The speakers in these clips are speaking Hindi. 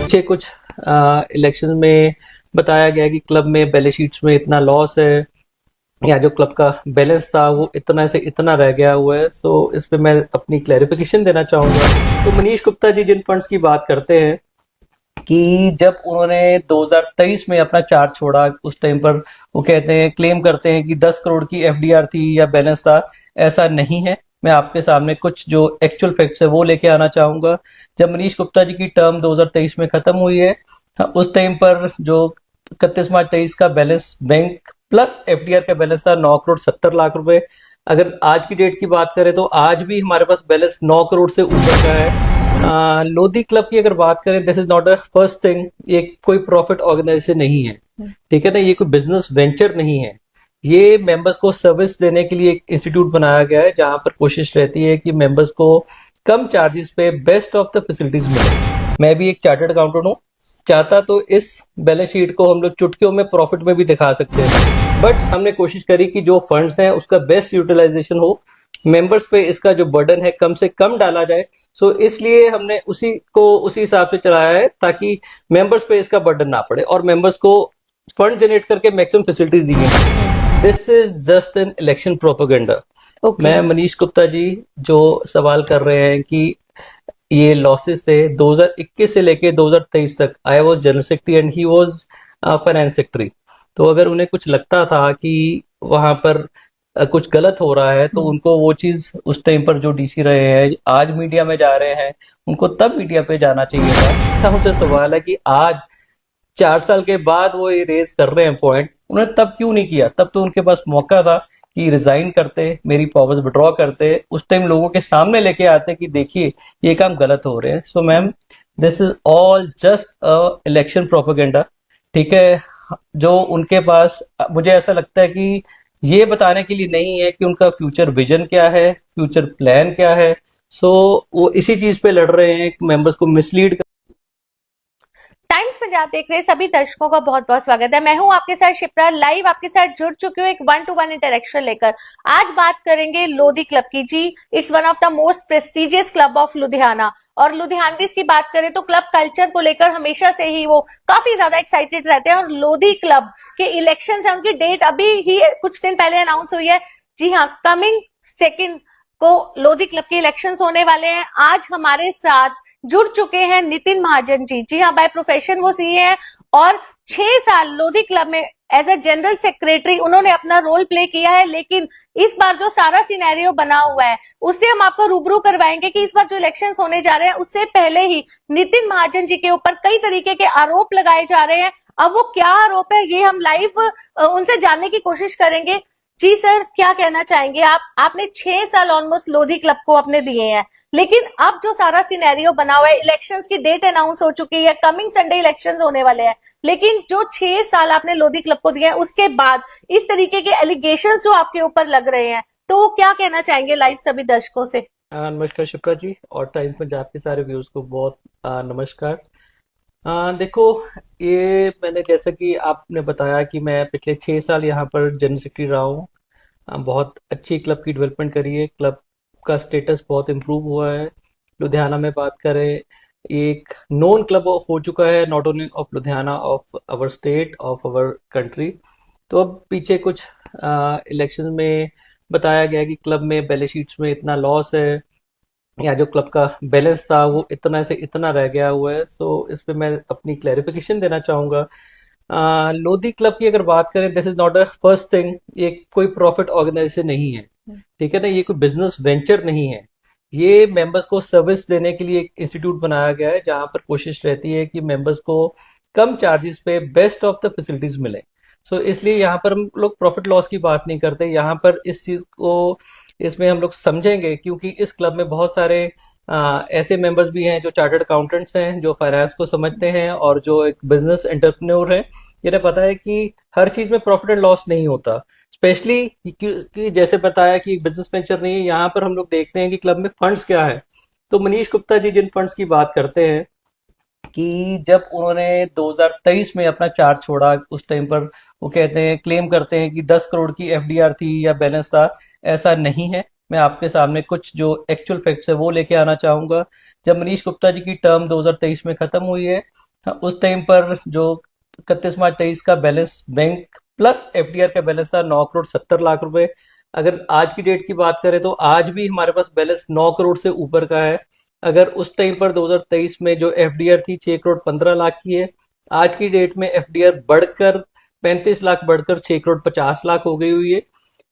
पीछे कुछ इलेक्शन में बताया गया कि क्लब में बैलेंस शीट्स में इतना लॉस है या जो क्लब का बैलेंस था वो इतना से इतना रह गया हुआ है। सो इस पे मैं अपनी क्लैरिफिकेशन देना चाहूंगा। तो मनीष गुप्ता जी जिन फंड्स की बात करते हैं कि जब उन्होंने 2023 में अपना चार्ज छोड़ा उस टाइम पर वो कहते हैं, क्लेम करते हैं कि 10 करोड़ की एफडीआर थी या बैलेंस था। ऐसा नहीं है। मैं आपके सामने कुछ जो एक्चुअल फैक्ट्स है वो लेके आना चाहूंगा। जब मनीष गुप्ता जी की टर्म 2023 में खत्म हुई है, उस टाइम पर जो 31 मार्च 23 का बैलेंस बैंक प्लस एफडीआर का बैलेंस था 9 करोड़ 70 लाख रुपए। अगर आज की डेट की बात करें तो आज भी हमारे पास बैलेंस 9 करोड़ से ऊपर का है। लोधी क्लब की अगर बात करें, this is not a first thing. ये कोई प्रॉफिट ऑर्गेनाइजेशन नहीं है, ठीक है ना। ये कोई बिजनेस वेंचर नहीं है। ये मेंबर्स को सर्विस देने के लिए एक इंस्टीट्यूट बनाया गया है जहां पर कोशिश रहती है कि मेंबर्स को कम चार्जेस पे बेस्ट ऑफ द फैसिलिटीज मिले। मैं भी एक चार्टर्ड अकाउंटेंट हूँ। चाहता तो इस बैलेंस शीट को हम लोग चुटकियों में प्रॉफिट में भी दिखा सकते हैं, बट हमने कोशिश करी कि जो फंड्स हैं उसका बेस्ट यूटिलाइजेशन हो, मेंबर्स पे इसका जो बर्डन है कम से कम डाला जाए। सो इसलिए हमने उसी हिसाब से चलाया है ताकि मेंबर्स पे इसका बर्डन ना पड़े और मेंबर्स को फंड जनरेट करके मैक्सिमम फैसिलिटीज दी हैं। This is just an election propaganda. मैं मनीष गुप्ता जी जो सवाल कर रहे हैं कि ये लॉसेस थे 2021 से लेके 2023 तक। I was general secretary and he was finance secretary. तो अगर उन्हें कुछ लगता था कि वहां पर कुछ गलत हो रहा है तो उनको वो चीज उस टाइम पर जो डीसी रहे हैं आज मीडिया में जा रहे हैं, उनको तब मीडिया पे जाना चाहिए था। मुझसे सवाल है कि आज 4 साल के बाद वो ये रेज कर रहे हैं पॉइंट, उन्होंने तब क्यों नहीं किया? तब तो उनके पास मौका था कि रिजाइन करते, मेरी पावर्स विड्रॉ करते, उस टाइम लोगों के सामने लेके आते कि देखिए ये काम गलत हो रहे हैं। So ma'am, this is all just a election propaganda, ठीक है। जो उनके पास, मुझे ऐसा लगता है कि ये बताने के लिए नहीं है कि उनका फ्यूचर विजन क्या है, फ्यूचर प्लान क्या है। सो वो इसी चीज पे लड़ रहे हैं, मेंबर्स को मिसलीड। टाइम्स पंजाब देख रहे सभी दर्शकों का बहुत बहुत स्वागत है। मैं हूं आपके साथ शिप्रा, लाइव आपके साथ जुड़ चुकी हूँ एक 1-to-1 इंटरेक्शन लेकर। आज बात करेंगे लोधी क्लब की। जी, it's one of the most prestigious club of Ludhiana. और लुधियानवीज की बात करें तो क्लब कल्चर को लेकर हमेशा से ही वो काफी ज्यादा एक्साइटेड रहते हैं। और लोधी क्लब के इलेक्शन है, उनकी डेट अभी ही कुछ दिन पहले अनाउंस हुई है। जी हाँ, कमिंग 2 को लोधी क्लब के इलेक्शन होने वाले हैं। आज हमारे साथ जुड़ चुके हैं नितिन महाजन जी। जी हाँ, बाय प्रोफेशन वो सीए हैं और 6 साल लोधी क्लब में एज अ जनरल सेक्रेटरी उन्होंने अपना रोल प्ले किया है। लेकिन इस बार जो सारा सिनेरियो बना हुआ है उससे हम आपको रूबरू करवाएंगे कि इस बार जो इलेक्शंस होने जा रहे हैं उससे पहले ही नितिन महाजन जी के ऊपर कई तरीके के आरोप लगाए जा रहे हैं। अब वो क्या आरोप है ये हम लाइव उनसे जानने की कोशिश करेंगे। जी सर, क्या कहना चाहेंगे आप? आपने 6 साल ऑलमोस्ट लोधी क्लब को अपने दिए हैं, लेकिन अब जो सारा सिनेरियो बना हुआ है, इलेक्शंस की डेट अनाउंस हो चुकी है, कमिंग संडे इलेक्शंस होने वाले हैं, लेकिन जो 6 साल आपने लोधी क्लब को दिए हैं उसके बाद इस तरीके के एलिगेशंस जो आपके ऊपर लग रहे हैं, तो क्या कहना चाहेंगे लाइव सभी दर्शकों से? नमस्कार शिप्रा जी और टाइम्स पंजाब के सारे व्यूज को बहुत नमस्कार। देखो, ये मैंने जैसा कि आपने बताया कि मैं पिछले 6 साल यहाँ पर जनरल सेक्रेटरी रहा हूँ। बहुत अच्छी क्लब की डेवलपमेंट करी है, क्लब का स्टेटस बहुत इम्प्रूव हुआ है। लुधियाना में बात करें, ये एक नोन क्लब हो चुका है, not only of Ludhiana, of our state, of our country. तो अब पीछे कुछ इलेक्शन में बताया गया कि क्लब में बैलेंस शीट्स में इतना लॉस है या जो क्लब का बैलेंस था वो इतना से इतना रह गया हुआ है। सो इस पे मैं अपनी क्लैरिफिकेशन देना चाहूंगा। लोधी क्लब की अगर बात करें, this is not a first thing. ये कोई प्रॉफिट ऑर्गेनाइजेशन नहीं है, ठीक है ना। ये कोई बिजनेस वेंचर नहीं है। ये मेंबर्स को सर्विस देने के लिए एक इंस्टीट्यूट बनाया गया है जहां पर कोशिश रहती है कि मेंबर्स को कम चार्जेस पे बेस्ट ऑफ द फैसिलिटीज मिले। सो इसलिए यहाँ पर हम लोग प्रॉफिट लॉस की बात नहीं करते। यहाँ पर इस चीज को, इसमें हम लोग समझेंगे क्योंकि इस क्लब में बहुत सारे ऐसे मेंबर्स भी हैं जो चार्टर्ड अकाउंटेंट्स हैं, जो फाइनेंस को समझते हैं और जो एक बिजनेस एंटरप्रेन्योर हैं। जिन्हें पता है कि हर चीज में प्रॉफिट एंड लॉस नहीं होता, स्पेशली कि जैसे बताया कि बिजनेस वेंचर नहीं है। यहाँ पर हम लोग देखते हैं कि क्लब में फंड्स क्या है। तो मनीष गुप्ता जी जिन फंड्स की बात करते हैं कि जब उन्होंने 2023 में अपना चार्ज छोड़ा उस टाइम पर वो कहते हैं, क्लेम करते हैं कि 10 करोड़ की एफडीआर थी या बैलेंस था। ऐसा नहीं है। मैं आपके सामने कुछ जो एक्चुअल फैक्ट्स है वो लेके आना चाहूंगा। जब मनीष गुप्ता जी की टर्म 2023 में खत्म हुई है, उस टाइम पर जो 31 मार्च 23 का बैलेंस बैंक प्लस एफडीआर का बैलेंस था 9 करोड़ 70 लाख रुपए। अगर आज की डेट की बात करें तो आज भी हमारे पास बैलेंस 9 करोड़ से ऊपर का है। अगर उस टाइम पर 2023 में जो एफडीआर थी 6 करोड़ 15 लाख की है, आज की डेट में एफडीआर बढ़कर 35 लाख बढ़कर 6 करोड़ 50 लाख हो गई हुई है।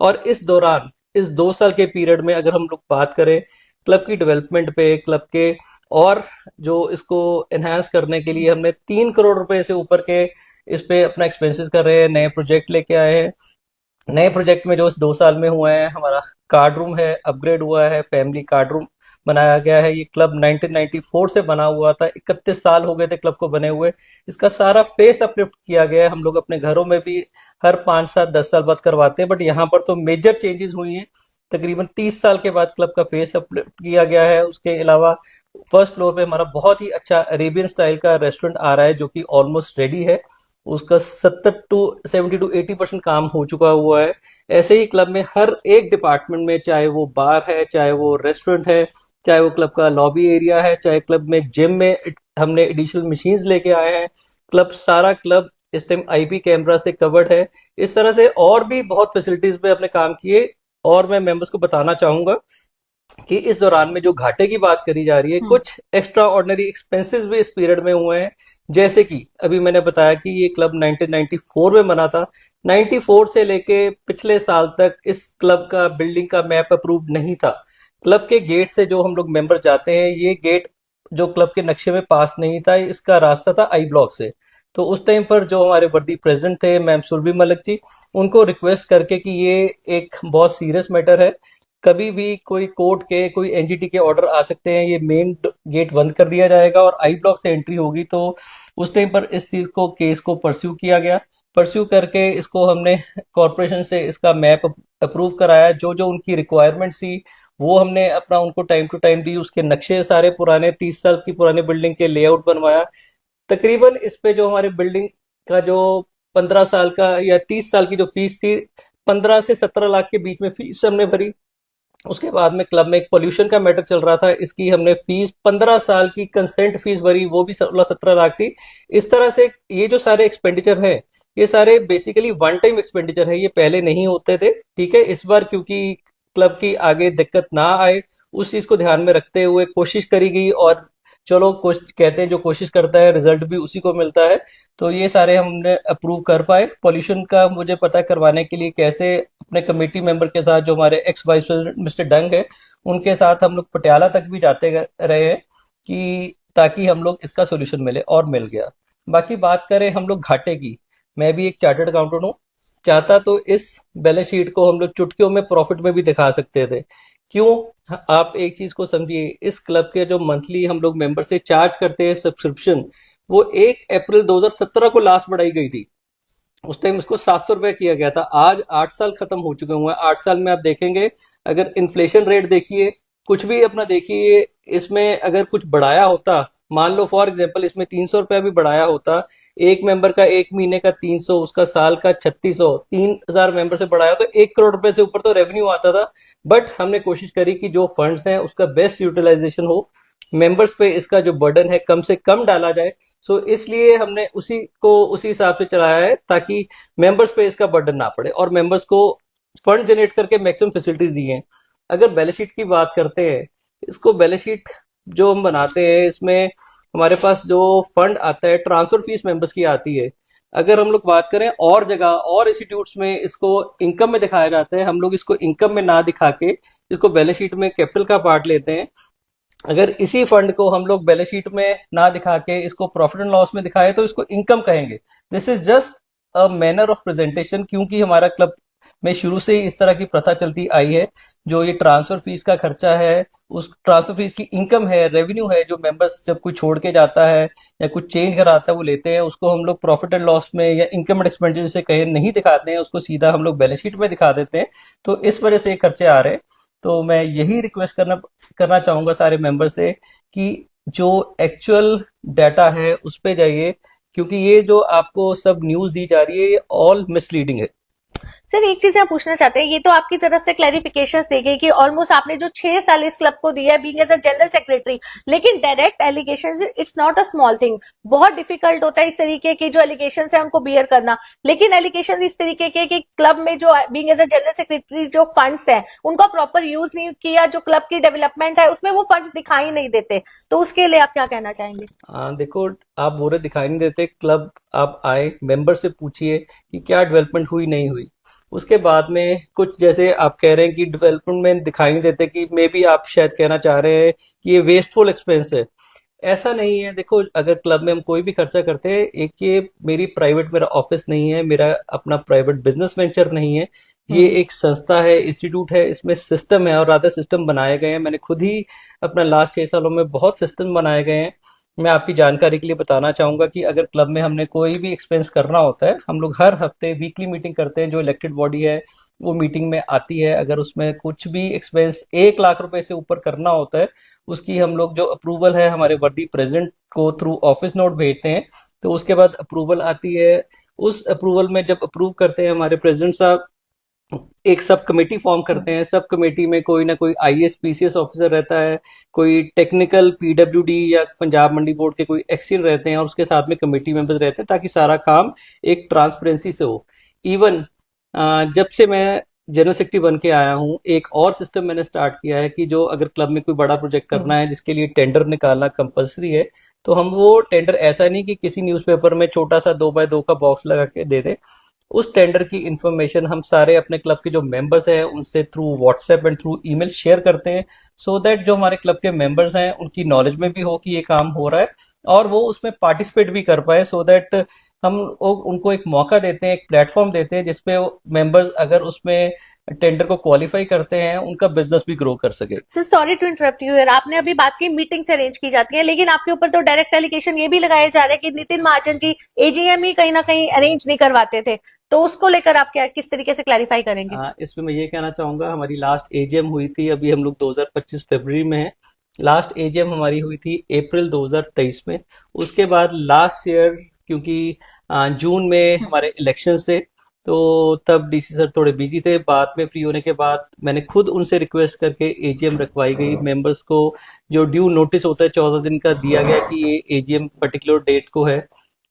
और इस दौरान इस 2 साल के पीरियड में अगर हम लोग बात करें क्लब की डेवलपमेंट पे, क्लब के और जो इसको एनहांस करने के लिए हमने 3 करोड़ रुपए से ऊपर के इस पे अपना एक्सपेंसेस कर रहे हैं, नए प्रोजेक्ट लेके आए हैं। नए प्रोजेक्ट में जो इस 2 साल में हुआ है, हमारा कार्ड रूम है अपग्रेड हुआ है, फैमिली कार्ड रूम बनाया गया है। ये क्लब 1994 से बना हुआ था, 31 साल हो गए थे क्लब को बने हुए। इसका सारा फेस अपलिफ्ट किया गया है। हम लोग अपने घरों में भी हर 5 7 10 साल बाद करवाते हैं, बट यहाँ पर तो मेजर चेंजेस हुई हैं। तकरीबन 30 साल के बाद क्लब का फेस अपलिफ्ट किया गया है। उसके अलावा फर्स्ट फ्लोर पे हमारा बहुत ही अच्छा अरेबियन स्टाइल का रेस्टोरेंट आ रहा है जो कि ऑलमोस्ट रेडी है। उसका 70 to 80% काम हो चुका हुआ है। ऐसे ही क्लब में हर एक डिपार्टमेंट में, चाहे वो बार है, चाहे वो रेस्टोरेंट है, चाहे वो क्लब का लॉबी एरिया है, चाहे क्लब में जिम में हमने एडिशनल मशीन्स लेके आए हैं। सारा क्लब इस टाइम आईपी कैमरा से कवर्ड है। इस तरह से और भी बहुत फैसिलिटीज पे अपने काम किए। और मैं मेंबर्स को बताना चाहूंगा कि इस दौरान में जो घाटे की बात करी जा रही है, कुछ एक्स्ट्रा ऑर्डिनरी एक्सपेंसेस भी इस पीरियड में हुए हैं। जैसे कि अभी मैंने बताया कि ये क्लब 1994 में बना था। 94 से लेके पिछले साल तक इस क्लब का बिल्डिंग का मैप अप्रूव नहीं था। क्लब के गेट से जो हम लोग मेंबर जाते हैं, ये गेट जो क्लब के नक्शे में पास नहीं था, इसका रास्ता था आई ब्लॉक से। तो उस टाइम पर जो हमारे वर्दी प्रेसिडेंट थे मैम सुरभि मलिक जी, उनको रिक्वेस्ट करके कि ये एक बहुत सीरियस मैटर है, कभी भी कोई कोर्ट के, कोई एनजीटी के ऑर्डर आ सकते हैं, ये मेन गेट बंद कर दिया जाएगा और आई ब्लॉक से एंट्री होगी। तो उस टाइम पर इस चीज को, केस को परस्यू किया गया। परस्यू करके इसको हमने कॉरपोरेशन से इसका मैप अप्रूव कराया। जो जो उनकी रिक्वायरमेंट थी वो हमने अपना उनको टाइम टू टाइम दी। उसके नक्शे सारे पुराने 30 साल की पुराने बिल्डिंग के लेआउट बनवाया। तकरीबन इस पे जो हमारे बिल्डिंग का जो 15 साल का या 30 साल की जो फीस थी, 15 से 17 लाख के बीच में फीस हमने भरी। उसके बाद में क्लब में एक पोल्यूशन का मैटर चल रहा था, इसकी हमने फीस 15 साल की कंसेंट फीस भरी, वो भी 16 17 लाख थी। इस तरह से ये जो सारे एक्सपेंडिचर हैं, ये सारे बेसिकली वन टाइम एक्सपेंडिचर है, ये पहले नहीं होते थे। ठीक है, इस बार क्योंकि क्लब की आगे दिक्कत ना आए उस चीज को ध्यान में रखते हुए कोशिश करी गई। और चलो, कहते हैं जो कोशिश करता है रिजल्ट भी उसी को मिलता है। तो ये सारे हमने अप्रूव कर पाए। पॉल्यूशन का मुझे पता करवाने के लिए कैसे अपने कमेटी मेंबर के साथ, जो हमारे एक्स वाइस प्रेसिडेंट मिस्टर डंग है, उनके साथ हम लोग पटियाला तक भी जाते रहे हैं कि ताकि हम लोग इसका सोल्यूशन मिले, और मिल गया। बाकी बात करें हम लोग घाटे की, मैं भी एक चार्टर्ड अकाउंटेंट हूँ। चाहता तो इस बैलेंस शीट को हम लोग चुटकियों में प्रॉफिट में भी दिखा सकते थे। क्यों? आप एक चीज को समझिए, इस क्लब के जो मंथली हम लोग मेंबर से चार्ज करते हैं सब्सक्रिप्शन, वो 1 अप्रैल 2017 को लास्ट बढ़ाई गई थी। उस टाइम इसको 700 रुपए किया गया था। आज 8 साल खत्म हो चुके हुए हैं। 8 साल में आप देखेंगे, अगर इन्फ्लेशन रेट देखिए, कुछ भी अपना देखिए, इसमें अगर कुछ बढ़ाया होता, मान लो फॉर एग्जांपल इसमें 300 रुपया भी बढ़ाया होता, एक मेंबर का एक महीने का 300, उसका साल का 3600, 3000 मेंबर से बढ़ाया तो 1 करोड़ रुपए से ऊपर तो रेवेन्यू आता था। बट हमने कोशिश करी कि जो फंड्स हैं उसका बेस्ट यूटिलाइजेशन हो, मेंबर्स पे इसका जो बर्डन है कम से कम डाला जाए। सो इसलिए हमने उसी को उसी हिसाब से चलाया है, ताकि मेंबर्स पे इसका बर्डन ना पड़े और मेंबर्स को फंड जनरेट करके मैक्सिमम फैसिलिटीज दी हैं। अगर बैलेंस शीट की बात करते हैं, इसको बैलेंस शीट जो हम बनाते हैं, इसमें हमारे पास जो फंड आता है, ट्रांसफर फीस मेंबर्स की आती है। अगर हम लोग बात करें और जगह और इंस्टीट्यूट्स में इसको इनकम में दिखाया जाता है, हम लोग इसको इनकम में ना दिखा के इसको बैलेंस शीट में कैपिटल का पार्ट लेते हैं। अगर इसी फंड को हम लोग बैलेंस शीट में ना दिखा के इसको प्रॉफिट एंड लॉस में दिखाए तो इसको इनकम कहेंगे। This is just a manner of presentation, क्योंकि हमारा क्लब में शुरू से ही इस तरह की प्रथा चलती आई है। जो ये ट्रांसफर फीस का खर्चा है, उस ट्रांसफर फीस की इनकम है, रेवेन्यू है, जो मेंबर्स जब कोई छोड़ के जाता है या कुछ चेंज कराता है वो लेते हैं, उसको हम लोग प्रॉफिट एंड लॉस में या इनकम एंड एक्सपेंडिचर से कहे नहीं दिखाते हैं, उसको सीधा हम लोग बैलेंस शीट में दिखा देते हैं। तो इस वजह से ये खर्चे आ रहे हैं। तो मैं यही रिक्वेस्ट करना चाहूंगा सारे मेंबर से कि जो एक्चुअल डाटा है उस पे जाइए, क्योंकि ये जो आपको सब न्यूज दी जा रही है ये ऑल मिसलीडिंग है। सर एक चीज यहाँ पूछना चाहते हैं, ये तो आपकी तरफ से क्लैरिफिकेशन दी गई कि ऑलमोस्ट आपने जो 6 साल इस क्लब को दिया है being as a general secretary, लेकिन direct allegations it's not a small thing. बहुत डिफिकल्ट होता है इस तरीके की जो एलिगेशंस है उनको बियर करना, लेकिन एलिगेशंस इस तरीके के कि क्लब में जो being as a general secretary जो फंड्स है उनका प्रॉपर यूज नहीं किया, जो क्लब की डेवलपमेंट है उसमें वो फंड्स दिखाई नहीं देते, तो उसके लिए आप क्या कहना चाहेंगे? देखो, आप बोले दिखाई नहीं देते, क्लब आप आए मेंबर से पूछिए कि क्या डेवलपमेंट हुई नहीं हुई। उसके बाद में कुछ जैसे आप कह रहे हैं कि डेवलपमेंट में दिखाई नहीं देते, कि मे बी आप शायद कहना चाह रहे हैं कि ये वेस्टफुल एक्सपेंस है। ऐसा नहीं है। देखो, अगर क्लब में हम कोई भी खर्चा करते हैं, एक ये मेरी प्राइवेट मेरा ऑफिस नहीं है, मेरा अपना प्राइवेट बिजनेस वेंचर नहीं है, ये एक संस्था है, इंस्टीट्यूट है, इसमें सिस्टम है और रादर सिस्टम बनाए गए हैं। मैंने खुद ही अपना लास्ट 6 सालों में बहुत सिस्टम बनाए गए हैं। मैं आपकी जानकारी के लिए बताना चाहूंगा कि अगर क्लब में हमने कोई भी एक्सपेंस करना होता है, हम लोग हर हफ्ते वीकली मीटिंग करते हैं। जो इलेक्टेड बॉडी है वो मीटिंग में आती है। अगर उसमें कुछ भी एक्सपेंस 1 लाख रुपए से ऊपर करना होता है, उसकी हम लोग जो अप्रूवल है हमारे वर्दी प्रेसिडेंट को थ्रू ऑफिस नोट भेजते हैं, तो उसके बाद अप्रूवल आती है। उस अप्रूवल में जब अप्रूव करते हैं हमारे प्रेसिडेंट साहब, एक सब कमेटी फॉर्म करते हैं। सब कमेटी में कोई ना कोई आईएएस पीसीएस ऑफिसर रहता है, कोई टेक्निकल पीडब्ल्यूडी या पंजाब मंडी बोर्ड के कोई एक्सीन रहते हैं, और उसके साथ में कमेटी मेंबर्स रहते हैं, ताकि सारा काम एक ट्रांसपेरेंसी से हो। इवन जब से मैं जनरल सेक्रेटरी बन के आया हूँ, एक और सिस्टम मैंने स्टार्ट किया है कि जो अगर क्लब में कोई बड़ा प्रोजेक्ट करना है जिसके लिए टेंडर निकालना कंपलसरी है, तो हम वो टेंडर ऐसा नहीं कि किसी न्यूज़पेपर में छोटा सा 2x2 का बॉक्स लगा के दे दें। उस टेंडर की इंफॉर्मेशन हम सारे अपने क्लब के जो मेंबर्स हैं उनसे through WhatsApp and through email share करते हैं, सो दैट जो हमारे क्लब के मेंबर्स हैं उनकी नॉलेज में भी हो कि ये काम हो रहा है, और वो उसमें पार्टिसिपेट भी कर पाए। सो दैट हम उनको एक मौका देते हैं, एक प्लेटफॉर्म देते हैं, जिसपे मेंबर्स अगर उसमें टेंडर को क्वालिफाई करते हैं, उनका बिजनेस भी ग्रो कर सके। Sir sorry to interrupt you यार, आपने अभी बात की मीटिंग से अरेंज की जाती है, लेकिन आपके ऊपर तो डायरेक्ट एलिगेशन ये भी लगाया जा रहा है कि नितिन महाजन जी एजीएम ही कहीं ना कहीं अरेंज नहीं करवाते थे, तो उसको लेकर आप क्या किस तरीके से क्लैरिफाई करेंगे? इसमें मैं ये कहना चाहूंगा, हमारी लास्ट एजीएम हुई थी, अभी हम लोग 2025 फरवरी में है। लास्ट एजीएम हमारी हुई थी अप्रैल 2023 में। उसके बाद लास्ट ईयर, क्योंकि जून में हमारे इलेक्शन थे, तो तब डीसी सर थोड़े बिजी थे। बाद में फ्री होने के बाद मैंने खुद उनसे रिक्वेस्ट करके एजीएम रखवाई गई। मेंबर्स को जो ड्यू नोटिस होता है 14 दिन का दिया गया कि ये एजीएम पर्टिकुलर डेट को है।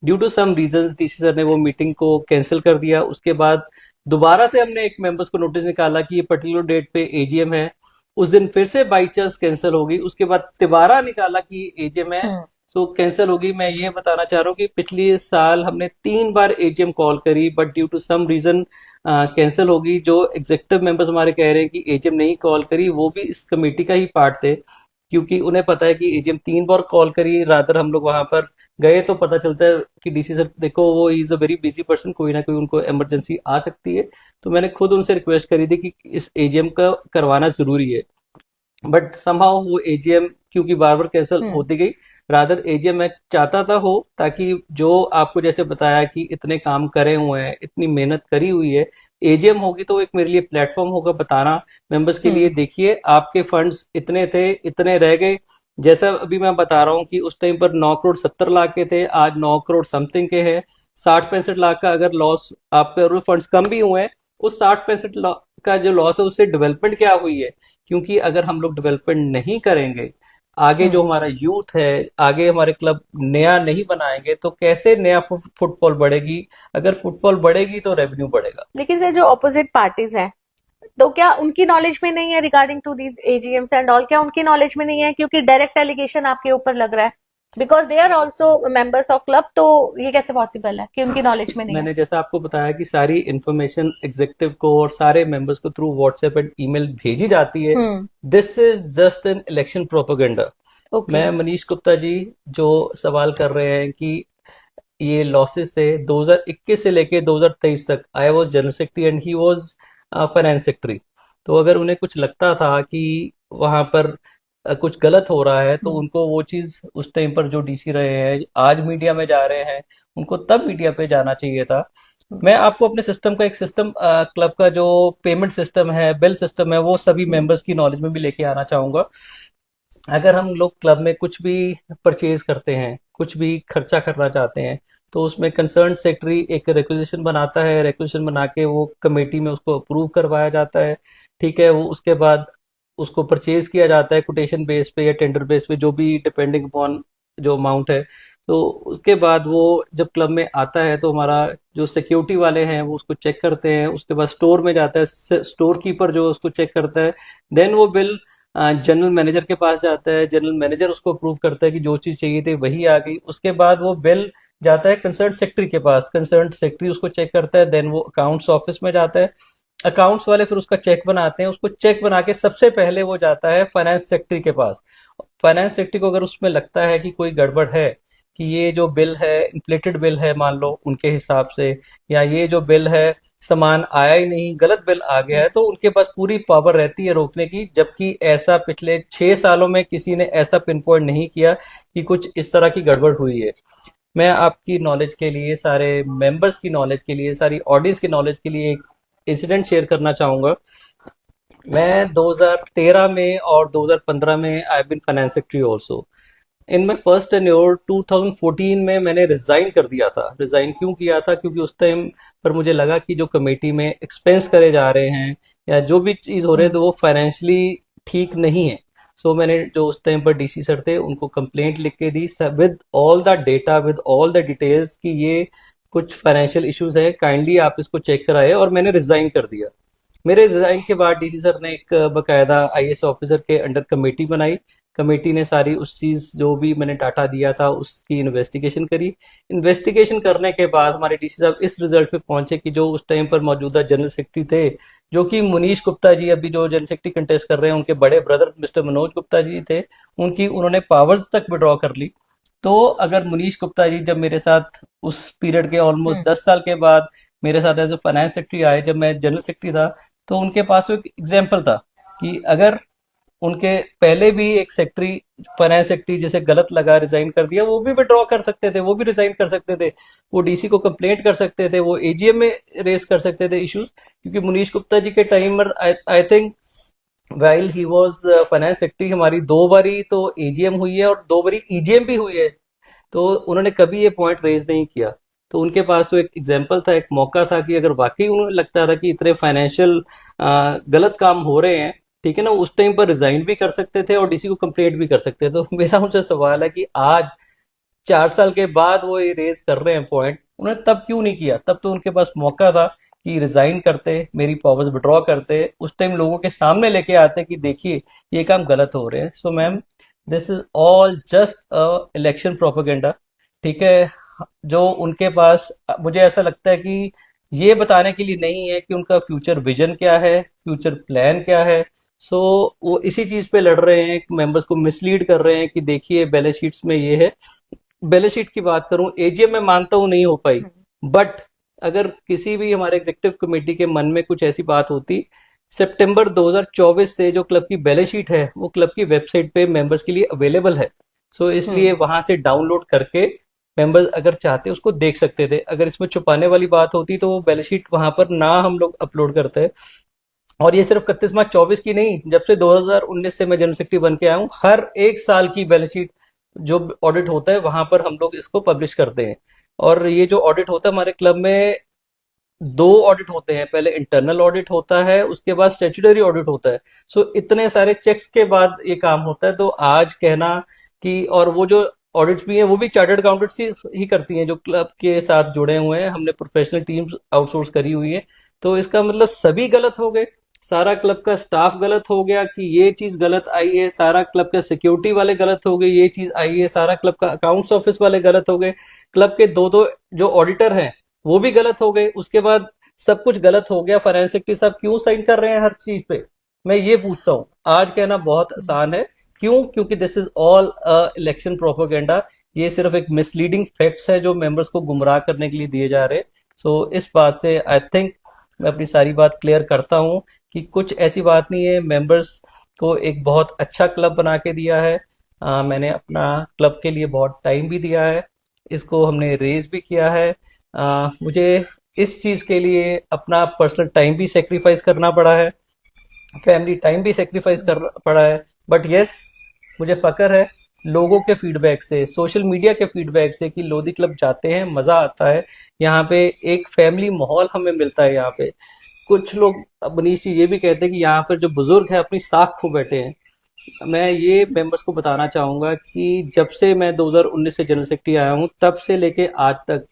Due to some reasons DC sir ने वो मीटिंग को कैंसिल कर दिया। उसके बाद दोबारा से हमने एक मेंबर्स को नोटिस निकाला कि ये पर्टिकुलर डेट पे एजीएम है। उस दिन फिर से बाई चांस कैंसिल हो गई। उसके बाद तिबारा निकाला कि एजीएम है, सो कैंसिल होगी। मैं ये बताना चाह रहा हूँ कि पिछले साल हमने 3 बार एजीएम कॉल करी, but due to some reason cancel होगी। जो एग्जीक्यूटिव मेंबर्स हमारे कह रहे हैं कि एजीएम नहीं कॉल करी, वो भी इस कमेटी का ही पार्ट थे, क्योंकि उन्हें पता है कि एजीएम 3 बार कॉल करी। रादर हम लोग वहां पर गए तो पता चलता है कि डीसी सर देखो वो is a very busy person, कोई ना कोई उनको इमरजेंसी आ सकती है। तो मैंने खुद उनसे रिक्वेस्ट करी थी कि इस एजीएम का करवाना जरूरी है, बट समहाउ वो एजीएम क्योंकि बार बार कैंसिल होती गई। रादर एजीएम मैं चाहता था हो, ताकि जो आपको जैसे बताया कि इतने काम करे हुए हैं, इतनी मेहनत करी हुई है, एजीएम होगी तो एक मेरे लिए प्लेटफॉर्म होगा बताना मेंबर्स के लिए, देखिए आपके फंड्स इतने थे, इतने रह गए। जैसा अभी मैं बता रहा हूँ कि उस टाइम पर 9 करोड़ 70 लाख के थे, आज 9 करोड़ समथिंग के हैं। 60-65 लाख का अगर लॉस आपके फंड्स कम भी हुए हैं, उस 60-65 लाख का जो लॉस है उससे डेवलपमेंट क्या हुई है? क्योंकि अगर हम लोग डेवलपमेंट नहीं करेंगे, आगे जो हमारा यूथ है, आगे हमारे क्लब नया नहीं बनाएंगे, तो कैसे नया फुटफॉल बढ़ेगी? अगर फुटफॉल बढ़ेगी तो रेवेन्यू बढ़ेगा। लेकिन सर जो ऑपोजिट पार्टीज हैं, तो क्या उनकी नॉलेज में नहीं है regarding to these AGMs and all? क्या उनकी नॉलेज में नहीं है? क्योंकि डायरेक्ट एलिगेशन आपके ऊपर लग रहा है, because they are also members of club, तो ये कैसे पॉसिबल है कि उनकी नॉलेज में नहीं है? मैंने जैसा आपको बताया कि सारी इंफॉर्मेशन एग्जीक्यूटिव को और सारे मेंबर्स को थ्रू व्हाट्सएप एंड ईमेल भेजी जाती है। This is just an election propaganda. मैं मनीष गुप्ता जी जो सवाल कर रहे हैं कि ये लॉसेस थे 2021 से लेके 2023 तक, I was general secretary and he was finance secretary. तो अगर उन्हें कुछ लगता था कि वहां पर कुछ गलत हो रहा है, तो उनको वो चीज उस टाइम पर जो डीसी रहे हैं, आज मीडिया में जा रहे हैं, उनको तब मीडिया पे जाना चाहिए था। मैं आपको अपने सिस्टम का एक सिस्टम, क्लब का जो पेमेंट सिस्टम है, बिल सिस्टम है, वो सभी मेंबर्स की नॉलेज में भी लेके आना चाहूंगा। अगर हम लोग क्लब में कुछ भी परचेज करते हैं, कुछ भी खर्चा करना चाहते हैं, तो उसमें कंसर्न सेक्रेटरी एक रिक्वेजिशन बनाता है, रिक्वेजिशन बना के वो कमेटी में उसको अप्रूव करवाया जाता है। ठीक है, वो उसके बाद उसको परचेज किया जाता है कोटेशन बेस पे या टेंडर बेस पे, जो भी डिपेंडिंग अपॉन जो अमाउंट है। तो उसके बाद वो जब क्लब में आता है तो हमारा जो सिक्योरिटी वाले हैं वो उसको चेक करते हैं, उसके बाद स्टोर में जाता है, स्टोर कीपर जो उसको चेक करता है। देन वो बिल जनरल मैनेजर के पास जाता है, जनरल मैनेजर उसको अप्रूव करता है कि जो चीज़ चाहिए थी वही आ गई। उसके बाद वो बिल जाता है कंसर्न सेक्रेटरी के पास, कंसर्न सेक्रेटरी उसको चेक करता है। देन वो अकाउंट्स ऑफिस में जाता है, अकाउंट्स वाले फिर उसका चेक बनाते हैं। उसको चेक बना के सबसे पहले वो जाता है फाइनेंस सेक्रेटरी के पास। फाइनेंस सेक्रेटरी को अगर उसमें लगता है कि कोई गड़बड़ है, कि ये जो बिल है इन्फ्लेटेड बिल है मान लो उनके हिसाब से, या ये जो बिल है सामान आया ही नहीं, गलत बिल आ गया है, तो उनके पास पूरी पावर रहती है रोकने की। जबकि ऐसा पिछले 6 सालों में किसी ने ऐसा पिन पॉइंट नहीं किया कि कुछ इस तरह की गड़बड़ हुई है। मैं आपकी नॉलेज के लिए, सारे मेंबर्स की नॉलेज के लिए, सारी ऑडियंस की नॉलेज के लिए एक इंसिडेंट शेयर करना चाहूंगा। मैं 2013 में और 2015 में I been finance secretary also. In my first tenure 2014 में मैंने रिजाइन कर दिया था। रिजाइन क्यों किया था? क्योंकि उस टाइम पर मुझे लगा कि जो कमेटी में एक्सपेंस करे जा रहे हैं या जो भी चीज़ हो रही है तो वो फाइनेंशियली ठीक नहीं है। सो मैंने जो उस टाइम पर डीसी सर थे उनको कंप्लेंट लिख के दी with all the data, with all the details कि ये कुछ फाइनेंशियल इश्यूज है, काइंडली आप इसको चेक कराए, और मैंने रिजाइन कर दिया। मेरे रिजाइन के बाद डीसी सर ने एक बकायदा आईएएस ऑफिसर के अंडर कमेटी बनाई। कमेटी ने सारी उस चीज जो भी मैंने डाटा दिया था उसकी इन्वेस्टिगेशन करी। इन्वेस्टिगेशन करने के बाद हमारे डीसी साहब इस रिजल्ट पे पहुंचे कि जो उस टाइम पर मौजूदा जनरल सेक्रेटरी थे, जो कि मुनीश गुप्ता जी अभी जो जनरल सेक्रेटरी कंटेस्ट कर रहे हैं, उनके बड़े ब्रदर मिस्टर मनोज गुप्ता जी थे, उनकी उन्होंने पावर्स तक विड्रॉ कर ली। तो अगर मुनीश गुप्ता जी जब मेरे साथ उस पीरियड के ऑलमोस्ट 10 साल के बाद मेरे साथ एज ए फाइनेंस सेक्रेटरी आए, जब मैं जनरल सेक्रेटरी था, तो उनके पास एक एग्जाम्पल था कि अगर उनके पहले भी एक सेक्रेटरी, फाइनेंस सेक्रेटरी जैसे गलत लगा रिजाइन कर दिया, वो भी विड्रॉ कर सकते थे, वो भी रिजाइन कर सकते थे, वो डीसी को कंप्लेंट कर सकते थे, वो एजीएम में रेस कर सकते थे इश्यूज। क्योंकि मुनीश गुप्ता जी के टाइम पर I think while he was finance secretary हमारी 2 बारी तो एजीएम हुई है और 2 बारी ईजीएम भी हुई है, तो उन्होंने कभी ये पॉइंट रेज नहीं किया। तो उनके पास तो एक एग्जाम्पल था, एक मौका था कि अगर वाकई उन्हें लगता था कि इतने फाइनेंशियल गलत काम हो रहे हैं, ठीक है ना, उस टाइम पर रिजाइन भी कर सकते थे और डीसी को कंप्लेंट भी कर सकते थे। तो मेरा उनसे सवाल है कि आज 4 साल के बाद वो ये रेज कर रहे हैं पॉइंट, उन्होंने तब क्यों नहीं किया? तब तो उनके पास मौका था कि रिजाइन करते, मेरी पावर्स विड्रॉ करते, उस टाइम लोगों के सामने लेके आते कि देखिए ये काम गलत हो रहे हैं। So ma'am, this is all just election propaganda. ठीक है, जो उनके पास, मुझे ऐसा लगता है कि ये बताने के लिए नहीं है कि उनका फ्यूचर विजन क्या है, फ्यूचर प्लान क्या है। सो वो इसी चीज पे लड़ रहे हैं, मेंबर्स को मिसलीड कर रहे हैं कि देखिए बैलेंस शीट्स में ये है। बैलेंस शीट की बात करूं, एजीएम में मानता हूं नहीं हो पाई, बट अगर किसी भी हमारे एग्जीक्यूटिव कमेटी के मन में कुछ ऐसी बात होती, सितंबर 2024 से जो क्लब की बैलेंस शीट है वो क्लब की वेबसाइट पे मेंबर्स के लिए अवेलेबल है। सो इसलिए वहां से डाउनलोड करके मेंबर्स अगर चाहते उसको देख सकते थे। अगर इसमें छुपाने वाली बात होती तो वो बैलेंस शीट वहां पर ना हम लोग अपलोड करते हैं। और ये सिर्फ 31 मार्च 24 की नहीं, जब से 2019 से मैं जनरल सेक्रेटरी बन के आया हूँ, हर एक साल की बैलेंस शीट जो ऑडिट होता है वहां पर हम लोग इसको पब्लिश करते हैं। और ये जो ऑडिट होता है हमारे क्लब में, 2 ऑडिट होते हैं, पहले इंटरनल ऑडिट होता है, उसके बाद स्टेचुटरी ऑडिट होता है। सो इतने सारे चेक्स के बाद ये काम होता है। तो आज कहना कि, और वो जो ऑडिट भी है वो भी चार्टर्ड अकाउंटेंट्स ही करती हैं जो क्लब के साथ जुड़े हुए हैं, हमने प्रोफेशनल टीम्स आउटसोर्स करी हुई है। तो इसका मतलब सभी गलत हो गए, सारा क्लब का स्टाफ गलत हो गया कि ये चीज गलत आई है, सारा क्लब का सिक्योरिटी वाले गलत हो गए, ये चीज आई है, सारा क्लब का अकाउंट्स ऑफिस वाले गलत हो गए, क्लब के 2-2 जो ऑडिटर हैं वो भी गलत हो गए। उसके बाद सब कुछ गलत हो गया, फाइनेंस सेक्रेटरी साहब क्यों साइन कर रहे हैं हर चीज पे? मैं ये पूछता हूँ। आज कहना बहुत आसान है, क्यों? क्योंकि this is all election propaganda. ये सिर्फ एक मिसलीडिंग फैक्ट्स है जो मेंबर्स को गुमराह करने के लिए दिए जा रहे हैं। सो इस बात से आई थिंक मैं अपनी सारी बात क्लियर करता हूँ कि कुछ ऐसी बात नहीं है। मेंबर्स को एक बहुत अच्छा क्लब बना के दिया है। मैंने अपना क्लब के लिए बहुत टाइम भी दिया है, इसको हमने रेज भी किया है। मुझे इस चीज के लिए अपना पर्सनल टाइम भी सेक्रीफाइस करना पड़ा है, फैमिली टाइम भी सेक्रीफाइस करना पड़ा है। बट यस, मुझे फक्र है लोगों के फीडबैक से, सोशल मीडिया के फीडबैक से कि लोधी क्लब जाते हैं, मजा आता है यहाँ पे, एक फैमिली माहौल हमें मिलता है यहाँ पे। कुछ लोग, मनीष जी, ये भी कहते हैं कि यहाँ पर जो बुजुर्ग है अपनी साख खो बैठे हैं। मैं ये मेंबर्स को बताना चाहूंगा कि जब से मैं 2019 से जनरल सेक्रेटरी आया हूँ, तब से लेके आज तक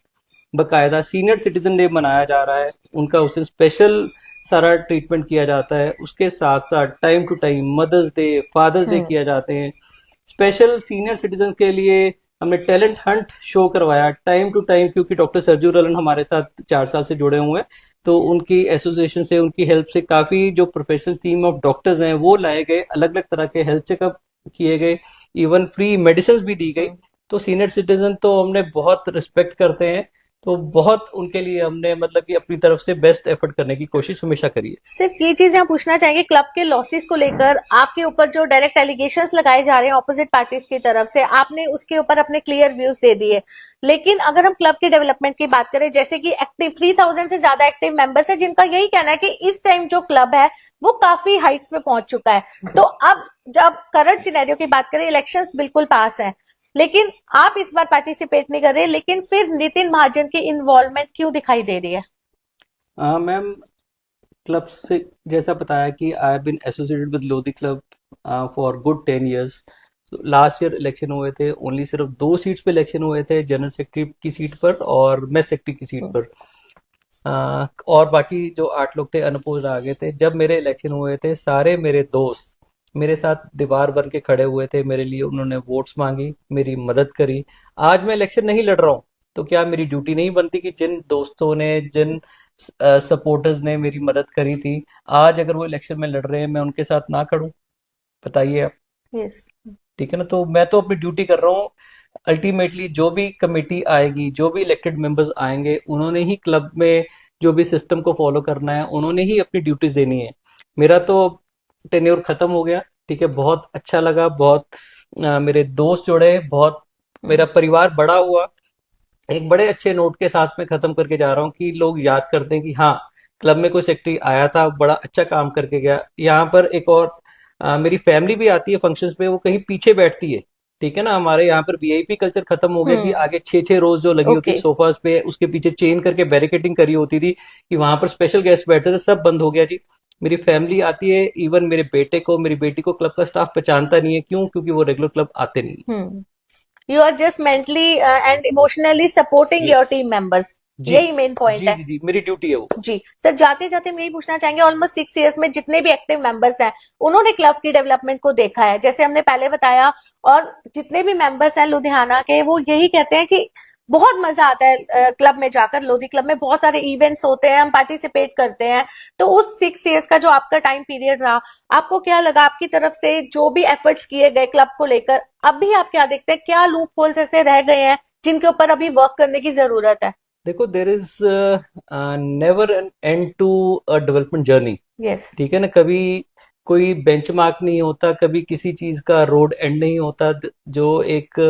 बकायदा सीनियर सिटीजन डे मनाया जा रहा है। उनका उस दिन स्पेशल सारा ट्रीटमेंट किया जाता है। उसके साथ साथ time to time mother's day, father's day हम्म। किया जाते हैं। स्पेशल सीनियर सिटीजन के लिए हमने टैलेंट हंट शो करवाया टाइम टू टाइम, क्योंकि डॉक्टर सरजू रलन हमारे साथ 4 साल से जुड़े हुए हैं। तो उनकी एसोसिएशन से, उनकी हेल्प से काफी जो प्रोफेशनल टीम ऑफ डॉक्टर्स हैं वो लाए गए, अलग अलग तरह के हेल्थ चेकअप किए गए, इवन फ्री मेडिसिन भी दी गई। तो सीनियर सिटीजन तो हमने बहुत रिस्पेक्ट करते हैं, तो बहुत उनके लिए हमने मतलब कि अपनी तरफ से बेस्ट एफर्ट करने की कोशिश हमेशा करी है। सिर्फ ये चीज हम पूछना चाहेंगे, क्लब के लॉसेस को लेकर आपके ऊपर जो डायरेक्ट एलिगेशंस लगाए जा रहे हैं ऑपोजिट पार्टीज की तरफ से, आपने उसके ऊपर अपने क्लियर व्यूज दे दिए। लेकिन अगर हम क्लब के डेवलपमेंट की बात करें, जैसे कि एक्टिव 3000 से ज्यादा एक्टिव मेंबर्स है, जिनका यही कहना है कि इस टाइम जो क्लब है वो काफी हाइट्स पे पहुंच चुका है। तो अब जब करंट सिनेरियो की बात करें, इलेक्शंस बिल्कुल पास है, लेकिन आप इस बार पार्टिसिपेट नहीं कर रहे, लेकिन फिर नितिन महाजन की इन्वॉल्वमेंट क्यों दिखाई दे रही है? मैम, क्लब से जैसा बताया कि I have been associated with Lodhi club for good 10 years। Last year election हुए थे, ओनली सिर्फ 2 सीट्स पे इलेक्शन हुए थे, जनरल सेक्रेटरी की सीट पर और मैं सेक्रेटरी की सीट पर। और बाकी जो 8 लोग थे अनअपोज्ड आ गए थे। जब मेरे इलेक्शन हुए थे, सारे मेरे दोस्त मेरे साथ दीवार बन के खड़े हुए थे मेरे लिए, उन्होंने वोट्स मांगी, मेरी मदद करी। आज मैं इलेक्शन नहीं लड़ रहा हूँ, तो क्या मेरी ड्यूटी नहीं बनती कि जिन दोस्तों ने, जिन सपोर्टर्स ने मेरी मदद करी थी, आज अगर वो इलेक्शन में लड़ रहे हैं, मैं उनके साथ ना खड़ूं? बताइए आप। यस। ठीक है ना, तो मैं तो अपनी ड्यूटी कर रहा हूँ। अल्टीमेटली जो भी कमेटी आएगी, जो भी इलेक्टेड मेंबर्स आएंगे, उन्होंने ही क्लब में जो भी सिस्टम को फॉलो करना है, उन्होंने ही अपनी ड्यूटीज देनी है। मेरा तो टेन्योर खत्म हो गया। ठीक है, बहुत अच्छा लगा, बहुत मेरे दोस्त जुड़े, बहुत मेरा परिवार बड़ा हुआ। एक बड़े अच्छे नोट के साथ में खत्म करके जा रहा हूँ कि लोग याद करते हैं कि हाँ, क्लब में कोई सेक्रेटरी आया था, बड़ा अच्छा काम करके गया। यहाँ पर एक और मेरी फैमिली भी आती है फंक्शंस पे, वो कहीं पीछे बैठती है। ठीक है ना, हमारे यहाँ पर वीआईपी कल्चर खत्म हो गया कि आगे 6 6 रोज जो लगी होती ओके। सोफास पे, उसके पीछे चेन करके बैरिकेडिंग करी होती थी कि वहां पर स्पेशल गेस्ट बैठते थे, सब बंद हो गया जी। मेरी फैमिली आती है, इवन मेरे बेटे को, मेरी बेटी को क्लब का स्टाफ पहचानता नहीं है। क्यों? क्योंकि वो रेगुलर क्लब आते नहीं। You are just mentally and emotionally supporting your yes. Team members, जी यही मेन पॉइंट जी है। जी जी, मेरी ड्यूटी है वो। जी सर, जाते जाते हम यही पूछना चाहेंगे, ऑलमोस्ट 6 इयर्स में जितने भी एक्टिव मेंबर्स हैं, उन्होंने क्लब की डेवलपमेंट को देखा है, जैसे हमने पहले बताया। और जितने भी मेंबर्स हैं लुधियाना के, वो यही कहते हैं कि बहुत मजा आता है क्लब में जाकर। लोधी क्लब में बहुत सारे इवेंट्स होते हैं, हम पार्टिसिपेट करते हैं। तो उस 6 इयर्स का जो आपका टाइम पीरियड रहा, आपको क्या लगा? आपकी तरफ से जो भी एफर्ट्स किए गए क्लब को लेकर, अब भी आप क्या देखते हैं? क्या लूप होल्स ऐसे रह गए हैं जिनके ऊपर अभी वर्क करने की जरूरत है? देखो, there is never an end to a development journey. Yes. ठीक है ना, कभी कोई बेंचमार्क नहीं होता, कभी किसी चीज का रोड एंड नहीं होता। जो एक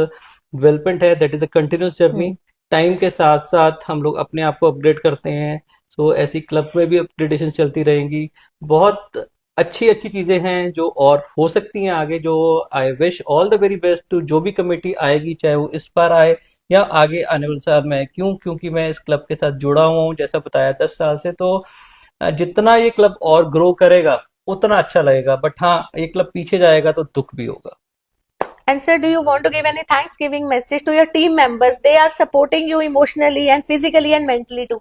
डेवलपमेंट है, that is a continuous journey. Time के साथ साथ हम लोग अपने आप को अपग्रेड करते हैं। सो ऐसी क्लब में भी अपग्रेडेशन चलती रहेंगी। बहुत अच्छी अच्छी चीजें हैं जो और हो सकती हैं आगे, जो I wish all the very best to जो भी कमेटी आएगी, चाहे वो इस बार आए या आगे आने वाले साल में। क्यों? क्योंकि मैं इस क्लब के साथ जुड़ा हुआ हूँ, जैसा बताया, 10 साल से। तो जितना ये क्लब और ग्रो करेगा उतना अच्छा लगेगा, बट हाँ, ये क्लब पीछे जाएगा तो दुख भी होगा। And sir, do you want to give any Thanksgiving message to your team members? They are supporting you emotionally and physically and mentally too.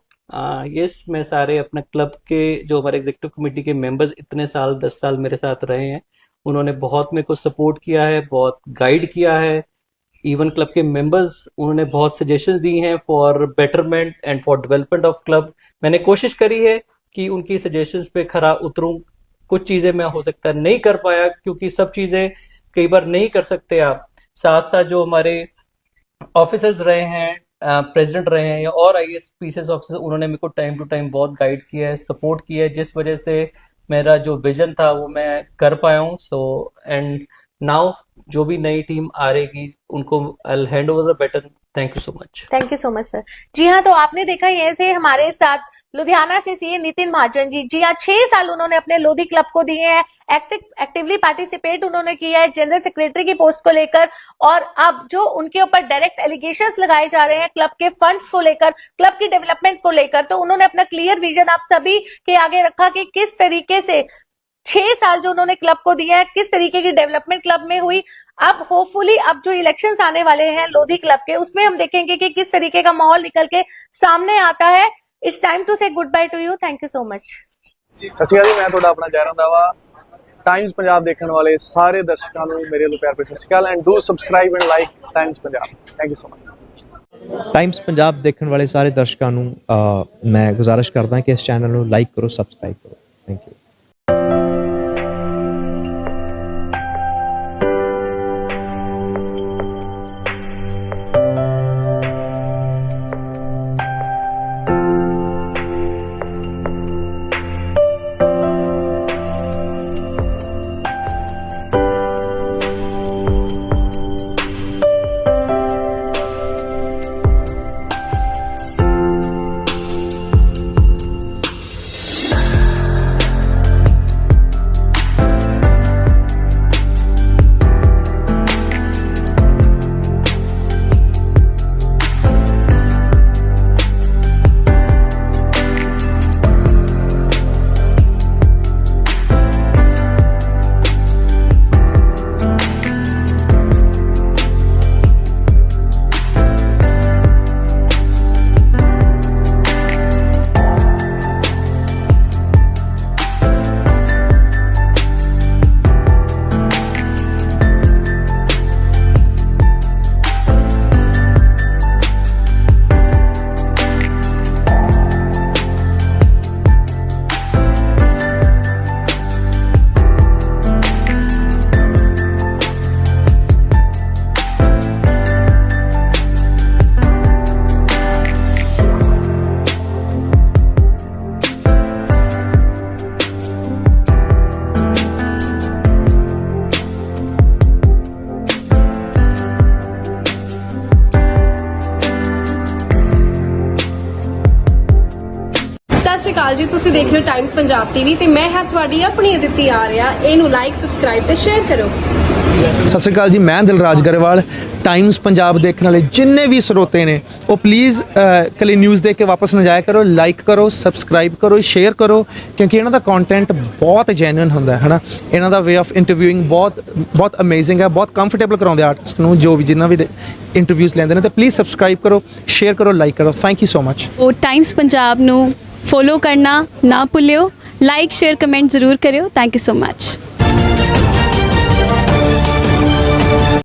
Yes, मैं सारे अपने क्लब के, जो हमारे एग्जीक्यूटिव कमेटी के मेंबर्स इतने साल, 10 साल मेरे साथ रहे हैं, उन्होंने बहुत मेरे को सपोर्ट किया है, बहुत गाइड किया है। इवन क्लब के मेंबर्स, उन्होंने बहुत सजेशंस दी हैं for betterment and for development of club. मैंने कोशिश करी है कि उनकी सजेशंस पे खरा उतरूं। कुछ चीजें मैं हो सकता है नहीं कर पाया, क्योंकि सब चीजें कई बार नहीं कर सकते आप। साथ साथ जो हमारे ऑफिसर्स रहे हैं, प्रेसिडेंट रहे हैं, या और आईएएस पीसीएस ऑफिसर, उन्होंने मेरे को टाइम टू टाइम बहुत गाइड किया है, सपोर्ट किया है, जिस वजह से मेरा जो विजन था वो मैं कर पाया हूँ। सो एंड नाउ जो भी नई टीम आ रहेगी, उनको I hand over the baton. Thank you so much. Thank you so much sir. जी हाँ, तो आपने देखा, ये से हमारे साथ लुधियाना से सीए नितिन महाजन जी, जी हाँ, 6 साल उन्होंने अपने लोधी क्लब को दिए हैं, एक्टिवली पार्टिसिपेट उन्होंने किया है जनरल सेक्रेटरी की पोस्ट को लेकर, और अब जो उनके ऊपर डायरेक्ट एलिगेशंस लगाए जा रहे हैं क्लब के फंड्स को लेकर, क्लब की डेवलपमेंट को लेकर, तो उन्होंने अपना क्लियर विजन आप सभी के आगे रखा कि किस तरीके से 6 साल जो उन्होंने क्लब को दिया है, किस तरीके की डेवलपमेंट क्लब में हुई। अब होपफुली अब जो इलेक्शंस आने वाले हैं लोधी क्लब के, उसमें हम देखेंगे कि किस तरीके का माहौल निकल के सामने आता है। इट्स टाइम टू से good by two you, thank you so much. ਸਤਿ ਸ਼੍ਰੀ ਅਕਾਲ ਜੀ, ਮੈਂ ਤੁਹਾਡਾ ਆਪਣਾ ਜੈ ਰੰਧਾਵਾ। ਟਾਈਮਸ ਪੰਜਾਬ ਦੇਖਣ ਵਾਲੇ ਸਾਰੇ ਦਰਸ਼ਕਾਂ ਨੂੰ ਮੇਰੇ ਵੱਲੋਂ ਪਿਆਰ ਭਰੀ ਸਤਿ ਸ਼੍ਰੀ ਅਕਾਲ and do subscribe and like Times Punjab. Thank you so much. Times Punjab ਦੇਖਣ ਵਾਲੇ ਸਾਰੇ ਦਰਸ਼ਕਾਂ ਨੂੰ ਮੈਂ ਗੁਜ਼ਾਰਿਸ਼ ਕਰਦਾ ਕਿ ਇਸ ਚੈਨਲ ਨੂੰ ਲਾਈਕ ਕਰੋ, ਸਬਸਕ੍ਰਾਈਬ ਕਰੋ। Thank you. ਸਤਿ ਸ਼੍ਰੀ ਅਕਾਲ ਜੀ, ਤੁਸੀਂ ਦੇਖ ਰਹੇ ਹੋ ਟਾਈਮਸ ਪੰਜਾਬ ਟੀਵੀ ਤੇ ਮੈਂ ਹਾਂ ਤੁਹਾਡੀ ਆਪਣੀ ਅਦਿੱਤੀ ਆਰਿਆ। ਇਹਨੂੰ ਲਾਈਕ, ਸਬਸਕ੍ਰਾਈਬ ਤੇ ਸ਼ੇਅਰ ਕਰੋ। ਸਤਿ ਸ਼੍ਰੀ ਅਕਾਲ ਜੀ, ਮੈਂ ਦਿਲਰਾਜ ਗਰੇਵਾਲ। ਟਾਈਮਸ ਪੰਜਾਬ ਦੇਖਣ ਵਾਲੇ ਜਿੰਨੇ ਵੀ ਸਰੋਤੇ ਨੇ ਉਹ ਪਲੀਜ਼ ਕੱਲੀ ਨਿਊਜ਼ ਦੇਖ ਕੇ ਵਾਪਸ ਨਾ ਜਾਇਆ ਕਰੋ। ਲਾਈਕ ਕਰੋ, ਸਬਸਕ੍ਰਾਈਬ ਕਰੋ, ਸ਼ੇਅਰ ਕਰੋ, ਕਿਉਂਕਿ ਇਹਨਾਂ ਦਾ ਕੰਟੈਂਟ ਬਹੁਤ ਜੈਨੂਇਨ ਹੁੰਦਾ ਹੈ ਨਾ। ਇਹਨਾਂ ਦਾ ਵੇ ਆਫ ਇੰਟਰਵਿਊਇੰਗ ਬਹੁਤ ਅਮੇਜ਼ਿੰਗ ਹੈ, ਬਹੁਤ ਕੰਫਰਟੇਬਲ ਕਰਾਉਂਦੇ ਆਰਟਿਸਟ ਨੂੰ ਜੋ ਵੀ ਜਿੰਨਾ ਵੀ ਇੰਟਰਵਿਊਜ਼ ਲੈਂਦੇ ਨੇ। ਤੇ ਪਲੀਜ਼ ਸਬਸਕ੍ਰਾਈਬ ਕਰੋ, ਸ਼ੇਅਰ ਕਰੋ, ਲਾਈਕ ਕਰੋ। Thank you so much. ਉਹ ਟਾਈਮਸ ਪੰਜਾਬ ਨੂੰ ਫੋਲੋ ਕਰਨਾ ਨਾ ਭੁੱਲਿਓ। ਲਾਈਕ, ਸ਼ੇਅਰ, ਕਮੈਂਟ ਜ਼ਰੂਰ ਕਰਿਓ। Thank you so much.